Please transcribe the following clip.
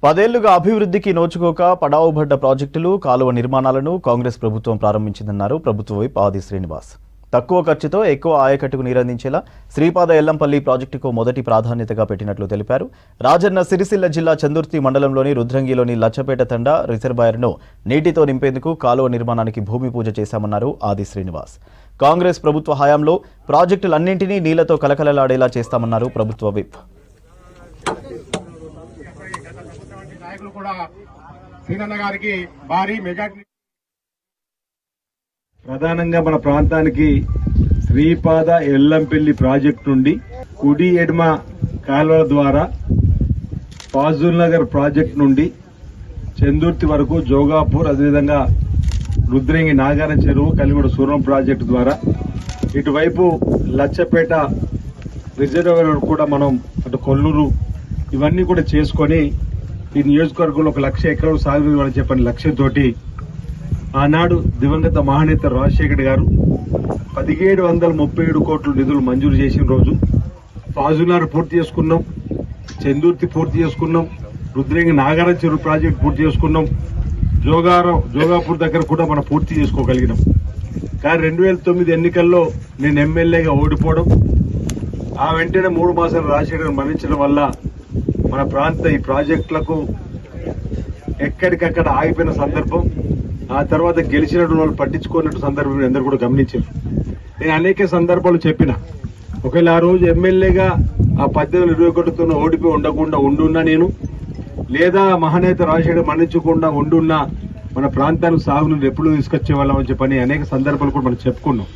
10 ఏళ్లుగా అభివృద్ధికి నోచుకోక పడావుబడ్డ ప్రాజెక్టులు, కాలువ నిర్మాణాలను కాంగ్రెస్ ప్రభుత్వం ప్రారంభించిందన్నారు ప్రభుత్వ వైప్ ఆది శ్రీనివాస్. తక్కువ ఖర్చుతో ఎక్కువ ఆయకట్టుకు నీరందించేలా శ్రీపాద ఎల్లంపల్లి ప్రాజెక్టుకు మొదటి ప్రాధాన్యతగా పెట్టినట్లు తెలిపారు. రాజన్న సిరిసిల్ల జిల్లా చందుర్తి మండలంలోని రుద్రంగిలోని లచ్చపేట తండ రిజర్వాయర్ను నీటితో నింపేందుకు కాలువ నిర్మాణానికి భూమి పూజ చేశామన్నారు ఆది శ్రీనివాస్. కాంగ్రెస్ ప్రభుత్వ హయాంలో ప్రాజెక్టులన్నింటినీ నీళ్లతో కలకలలాడేలా చేస్తామన్నారు ప్రభుత్వ విప్. ప్రధానంగా మన ప్రాంతానికి శ్రీపాద ఎల్లంపల్లి ప్రాజెక్టు నుండి కుడి ఎడమ కాలువల ద్వారా ఫాజుల్ నగర్ ప్రాజెక్టు నుండి చందుర్తి వరకు జోగాపూర్, అదేవిధంగా రుద్రంగి నాగారం చెరువు, కలిగొడ సూరం ప్రాజెక్టు ద్వారా ఇటువైపు లచ్చపేట రిజర్వాయర్ కూడా మనం అటు కొల్లూరు ఇవన్నీ కూడా చేసుకొని ఈ నియోజకవర్గంలో 1,00,000 ఎకరాలు సాగు ఇవ్వాలని చెప్పని లక్ష్యంతో ఆనాడు దివంగత మహానేత రాజశేఖర్ గారు 1737 కోట్ల నిధులు మంజూరు చేసిన రోజు ఫాజుల్నగర్ పూర్తి చేసుకున్నాం, చందుర్తి పూర్తి చేసుకున్నాం, రుద్రంగి నాగారం చెరువు ప్రాజెక్టు పూర్తి చేసుకున్నాం, జోగాపూర్ దగ్గర కూడా మనం పూర్తి చేసుకోగలిగినాం. కానీ 2009 ఎన్నికల్లో నేను ఎమ్మెల్యేగా ఓడిపోవడం, ఆ వెంటనే 3 మాసాలు రాజశేఖర్ మరణించడం వల్ల మన ప్రాంత ఈ ప్రాజెక్టులకు ఎక్కడికక్కడ ఆగిపోయిన సందర్భం, ఆ తర్వాత గెలిచినట్టు వాళ్ళు పట్టించుకున్నట్టు సందర్భం అందరూ కూడా గమనించారు. నేను అనేక సందర్భాలు చెప్పిన, ఒకవేళ ఆ రోజు ఎమ్మెల్యేగా ఆ 1821 ఓడిపోయి ఉండకుండా ఉండున్నా నేను, లేదా మహానేత రాజశేఖర్ మరణించకుండా ఉండున్నా మన ప్రాంతానికి సాగునీరు ఎప్పుడు తీసుకొచ్చే వాళ్ళం అని చెప్పని అనేక సందర్భాలు కూడా మనం చెప్పుకున్నాం.